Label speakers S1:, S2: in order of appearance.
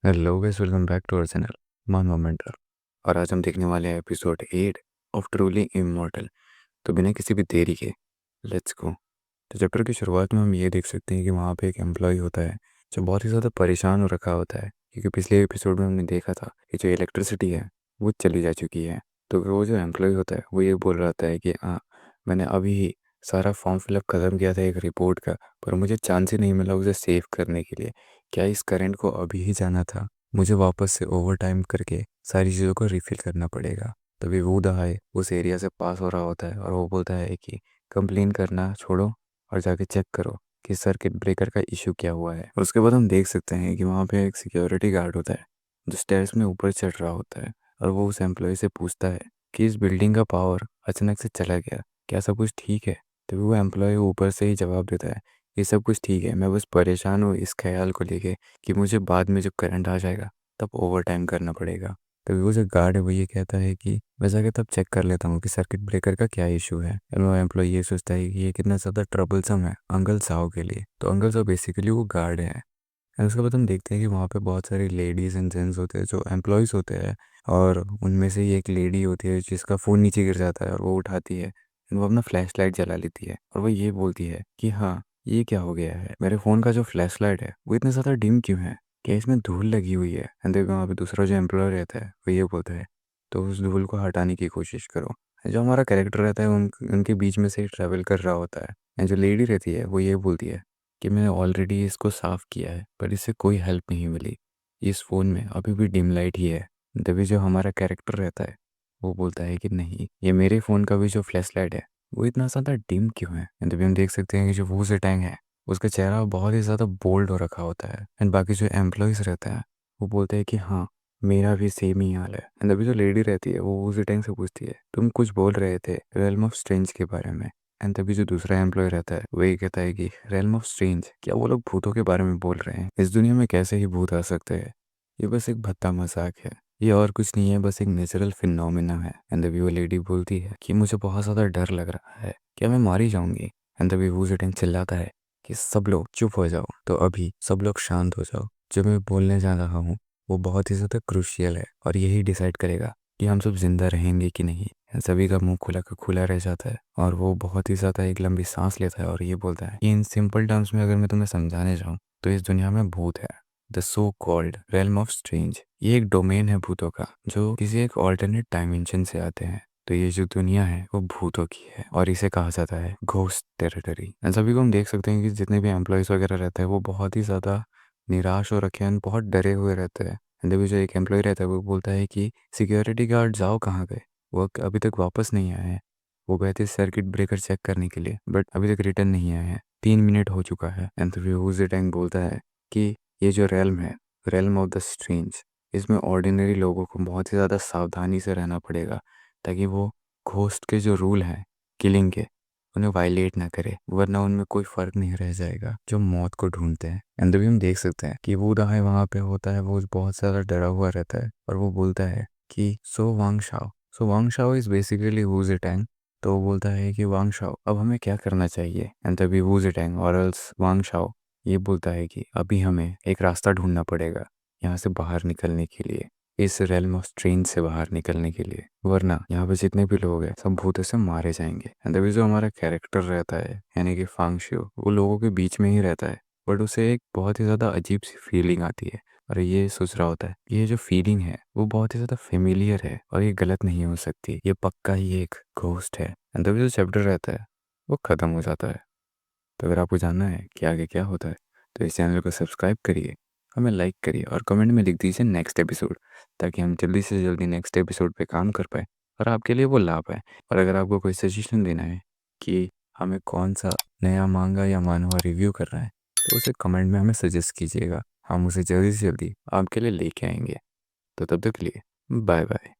S1: Hello guys, welcome back to our channel मान मोमेंटर। और आज हम देखने वाले हैं एपिसोड 8 ऑफ ट्रूली इमॉर्टल। तो बिना किसी भी देरी के लेट्स गो। तो चैप्टर की शुरुआत में हम ये देख सकते हैं कि वहाँ पे एक एम्प्लॉय होता है जो बहुत ही ज़्यादा परेशान हो रखा होता है, क्योंकि पिछले एपिसोड में हमने देखा था कि जो इलेक्ट्रिसिटी है वो चली जा चुकी है। तो वो जो एम्प्लॉय होता है वो ये बोल रहा था है कि हाँ, मैंने अभी ही सारा फॉर्म फिलअप ख़त्म किया था एक रिपोर्ट का, पर मुझे चांस ही नहीं मिला उसे सेव करने के लिए। क्या इस करंट को अभी ही जाना था? मुझे वापस से ओवर टाइम करके सारी चीज़ों को रिफ़िल करना पड़ेगा। तभी वो दहाई उस एरिया से पास हो रहा होता है और वो बोलता है कि कंप्लेन करना छोड़ो और जाके चेक करो कि सर्किट ब्रेकर का इशू क्या हुआ है। उसके बाद हम देख सकते हैं कि वहाँ पे एक सिक्योरिटी गार्ड होता है जो स्टेयर्स में ऊपर चढ़ रहा होता है, और वो उस एम्प्लॉय से पूछता है कि इस बिल्डिंग का पावर अचानक से चला गया, क्या सब कुछ ठीक है? तभी वो एम्प्लॉय ऊपर से ही जवाब देता है, ये सब कुछ ठीक है, मैं बस परेशान हूँ इस ख्याल को लेके कि मुझे बाद में जब करंट आ जाएगा तब ओवर टाइम करना पड़ेगा। तभी वो जो गार्ड है वो ये कहता है कि मैं जाके तब चेक कर लेता हूँ कि सर्किट ब्रेकर का क्या इशू है। और वो एम्प्लॉय ये सोचता है कि ये कितना ज़्यादा ट्रबलसम है अंकल साहब के लिए। तो अंकल साहब बेसिकली वो गार्ड है। एंड उसके बाद हम देखते हैं कि वहाँ पे बहुत सारे लेडीज़ एंड जेंट्स होते हैं जो एम्प्लॉयज़ होते हैं, और उनमें से ही एक लेडी होती है जिसका फ़ोन नीचे गिर जाता है और वो उठाती है। एंड वो अपना फ्लैश लाइट जला लेती है और वो ये बोलती है कि हाँ, ये क्या हो गया है, मेरे फ़ोन का जो फ्लैश लाइट है वो इतना ज़्यादा डिम क्यों है, क्या इसमें धूल लगी हुई है? एंड देखो वहाँ पे दूसरा जो एम्प्लॉय रहता है वो ये बोलता है, तो उस धूल को हटाने की कोशिश करो। जो हमारा कैरेक्टर रहता है उनके बीच में से ट्रैवल कर रहा होता है। एंड जो लेडी रहती है वो ये बोलती है कि मैंने ऑलरेडी इसको साफ़ किया है पर इससे कोई हेल्प नहीं मिली, इस फ़ोन में अभी भी डिम लाइट ही है। तभी जो हमारा कैरेक्टर रहता है वो बोलता है कि नहीं, ये मेरे फ़ोन का भी जो फ्लैश लाइट है वो इतना ज़्यादा डिम क्यों है? एंड तभी हम देख सकते हैं कि जो वो टैंग है उसका चेहरा बहुत ही ज़्यादा बोल्ड हो रखा होता है। एंड बाकी जो एम्प्लॉयज़ रहते हैं वो बोलते हैं कि हाँ, मेरा भी सेम ही हाल है। एंड अभी जो लेडी रहती है वो उस टैंग से पूछती है, तुम कुछ बोल रहे थे रेल्म ऑफ स्ट्रेंज के बारे में? एंड तभी जो दूसरा एम्प्लॉय रहता है वो ये कहता है कि रेल्म ऑफ स्ट्रेंज, क्या वो लोग भूतों के बारे में बोल रहे हैं? इस दुनिया में कैसे ही भूत आ सकते हैं? ये बस एक भद्दा मजाक है, ये और कुछ नहीं है, बस एक नेचुरल फिनोमिना है। एंड तभी वो लेडी बोलती है कि मुझे बहुत ज़्यादा डर लग रहा है, क्या मैं मारी जाऊंगी? एंड तभी वो जिटेंग चिल्लाता है कि सब लोग चुप हो जाओ। तो अभी सब लोग शांत हो जाओ, जो मैं बोलने जा रहा हूँ वो बहुत ही ज़्यादा क्रूशियल है और यही डिसाइड करेगा कि हम सब जिंदा रहेंगे कि नहीं। सभी का मुंह खुला का खुला रह जाता है और वो बहुत ही ज़्यादा एक लंबी सांस लेता है और ये बोलता है कि इन सिंपल टर्म्स में अगर मैं तुम्हें समझाने जाऊँ तो इस दुनिया में भूत है, the so called realm of strange. ये एक डोमेन है भूतों का जो किसी एक ऑल्टरनेट डायमेंशन से आते हैं। तो ये जो दुनिया है वो भूतों की है और इसे कहा जाता है घोस्ट टेरिटरी। सभी को हम देख सकते हैं कि जितने भी एम्प्लॉयज़ वगैरह रहते हैं वो बहुत ही ज़्यादा निराश हो रखे हैं, बहुत डरे हुए रहते हैं। एंड अभी जो एक एम्प्लॉय रहता है वो बोलता है कि सिक्योरिटी गार्ड जाओ कहाँ गए, वो अभी तक वापस नहीं आए हैं। वो गए थे सर्किट ब्रेकर चेक करने के लिए बट अभी तक रिटर्न नहीं आए हैं, 3 मिनट हो चुका है। एंड तभी हुज़ टैंक बोलता है कि ये जो रेल्म है, रेल्म ऑफ द स्ट्रेंज, इसमें ऑर्डिनरी लोगों को बहुत ही ज़्यादा सावधानी से रहना पड़ेगा ताकि वो घोस्ट के जो रूल हैं किलिंग के उन्हें वायलेट ना करे, वरना उनमें कोई फ़र्क नहीं रह जाएगा जो मौत को ढूंढते हैं। एंड तभी हम देख सकते हैं कि वो दहाई वहाँ पे होता है, वो बहुत ज़्यादा डरा हुआ रहता है और वो बोलता है कि सो वांग शाओ इज़ बेसिकली वू जिटैंग। तो वो बोलता है कि वांग शाओ अब हमें क्या करना चाहिए? एंड तभी वू जिटैंग और एल्स वांग शाओ ये बोलता है कि अभी हमें एक रास्ता ढूंढना पड़ेगा यहाँ से बाहर निकलने के लिए, इस रेल्म ऑफ स्ट्रेंज से बाहर निकलने के लिए, वरना यहाँ पे जितने भी लोग हैं सब भूतों से मारे जाएंगे। एंड तभी जो हमारा कैरेक्टर रहता है यानी कि फांग शियो वो लोगों के बीच में ही रहता है, बट उसे एक बहुत ही ज़्यादा अजीब सी फीलिंग आती है और ये सोच रहा होता है कि ये जो फीलिंग है वो बहुत ही ज़्यादा फेमिलियर है और ये गलत नहीं हो सकती, ये पक्का ही एक घोस्ट है। एंड तभी जो चैप्टर रहता है वो ख़त्म हो जाता है। तो अगर आपको जानना है कि आगे क्या होता है तो इस चैनल को सब्सक्राइब करिए, हमें लाइक करिए और कमेंट में लिख दीजिए नेक्स्ट एपिसोड, ताकि हम जल्दी से जल्दी नेक्स्ट एपिसोड पे काम कर पाए और आपके लिए वो ला पाए। और अगर आपको कोई सजेशन देना है कि हमें कौन सा नया मांगा या मानवा रिव्यू करना है तो उसे कमेंट में हमें सजेस्ट कीजिएगा, हम उसे जल्दी से जल्दी आपके लिए लेके आएंगे। तो तब तक के लिए बाय बाय।